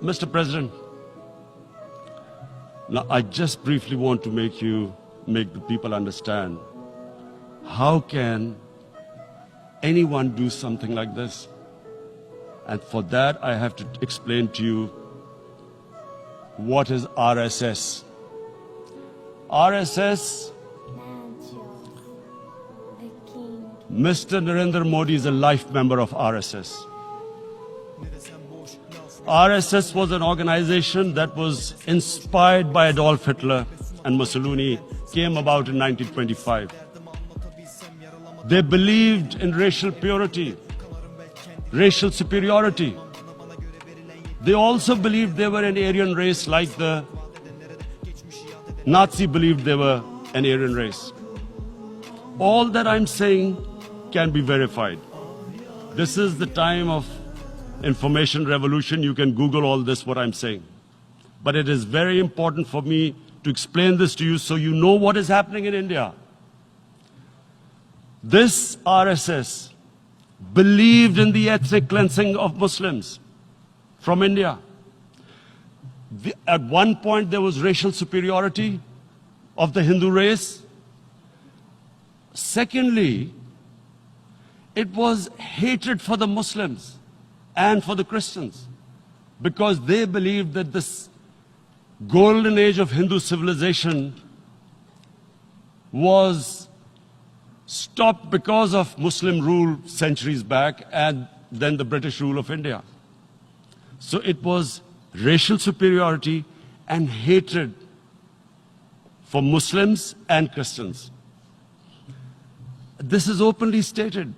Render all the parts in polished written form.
Mr. President, now I just briefly want to make the people understand how can anyone do something like this? And for that, I have to explain to you what is RSS. RSS, Mr. Narendra Modi is a life member of RSS. RSS was an organization that was inspired by Adolf Hitler and Mussolini, came about in 1925. They believed in racial purity, racial superiority. They also believed they were an Aryan race like the Nazi believed they were an Aryan race. All that I'm saying can be verified. This is the time of information revolution. You can Google all this, what I'm saying. But it is very important for me to explain this to you so you know what is happening in India. This RSS believed in the ethnic cleansing of Muslims from India. At one point, there was racial superiority of the Hindu race. Secondly, it was hatred for the Muslims and for the Christians, because they believed that this golden age of Hindu civilization was stopped because of Muslim rule centuries back and then the British rule of India. So it was racial superiority and hatred for Muslims and Christians. This is openly stated.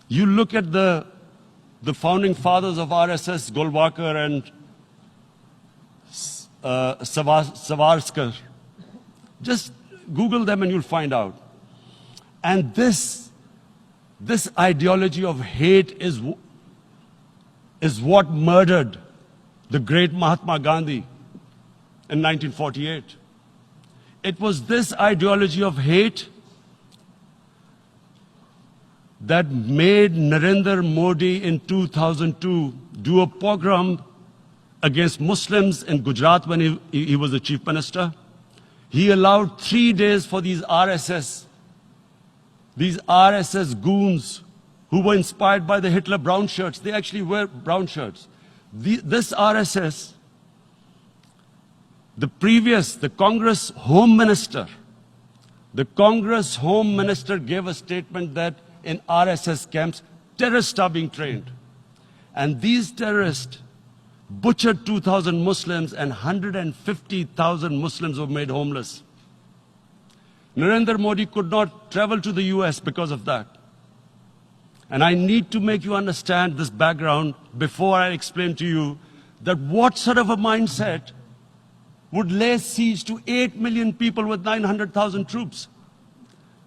You look at the founding fathers of RSS, Golwalkar and Savarkar. Just Google them and you'll find out. And this ideology of hate is what murdered the great Mahatma Gandhi in 1948. It was this ideology of hate that made Narendra Modi in 2002 do a pogrom against Muslims in Gujarat when he was the chief minister. He allowed 3 days for these RSS goons who were inspired by the Hitler brown shirts. They actually wear brown shirts. This RSS, the Congress Home Minister gave a statement that in RSS camps, terrorists are being trained. And these terrorists butchered 2,000 Muslims and 150,000 Muslims were made homeless. Narendra Modi could not travel to the US because of that. And I need to make you understand this background before I explain to you that what sort of a mindset would lay siege to 8 million people with 900,000 troops.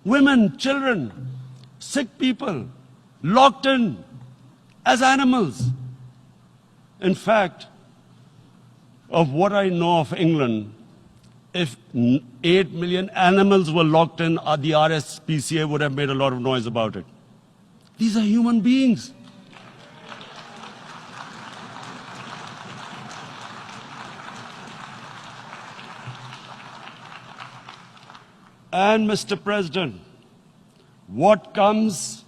Women, children, sick people, locked in as animals. In fact, of what I know of England, if 8 million animals were locked in, the RSPCA would have made a lot of noise about it. These are human beings. And Mr. President, what comes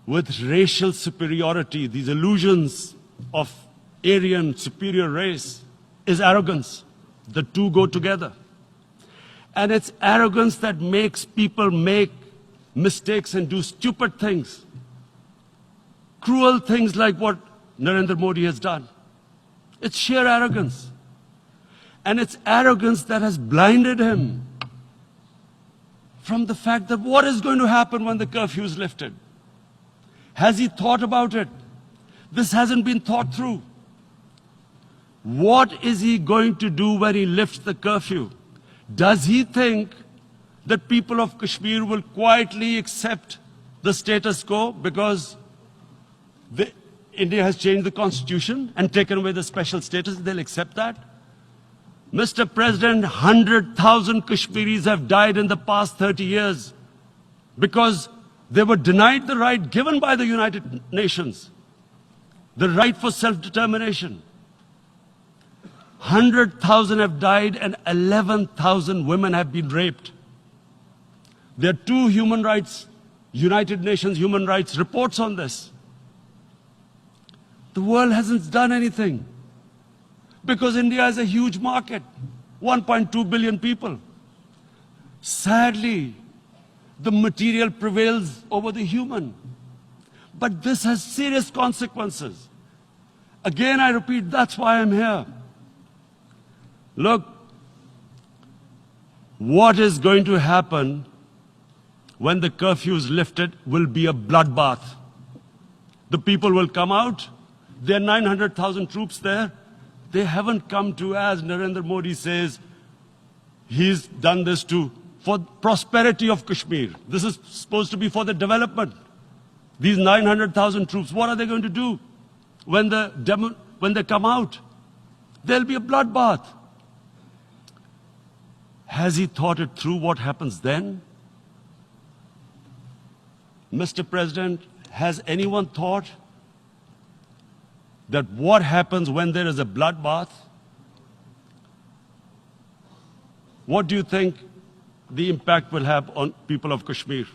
with racial superiority, these illusions of Aryan superior race, is arrogance. The two go together. And it's arrogance that makes people make mistakes and do stupid things. Cruel things like what Narendra Modi has done. It's sheer arrogance. And it's arrogance that has blinded him from the fact that what is going to happen when the curfew is lifted. Has he thought about it? This hasn't been thought through. What is he going to do when he lifts the curfew? Does he think that people of Kashmir will quietly accept the status quo because India has changed the constitution and taken away the special status? They'll accept that? Mr. President, 100,000 Kashmiris have died in the past 30 years because they were denied the right given by the United Nations. the right for self-determination. 100,000 have died and 11,000 women have been raped. There are two United Nations human rights reports on this. The world hasn't done anything because India is a huge market, 1.2 billion people. Sadly, the material prevails over the human. But this has serious consequences. Again, I repeat, that's why I'm here. Look, what is going to happen when the curfew is lifted will be a bloodbath. The people will come out. There are 900,000 troops there. They haven't come to, as Narendra Modi says, he's done this for prosperity of Kashmir. This is supposed to be for the development. These 900,000 troops, what are they going to do when they come out? There'll be a bloodbath. Has he thought it through what happens then? Mr. President, has anyone thought that what happens when there is a bloodbath? What do you think the impact will have on people of Kashmir?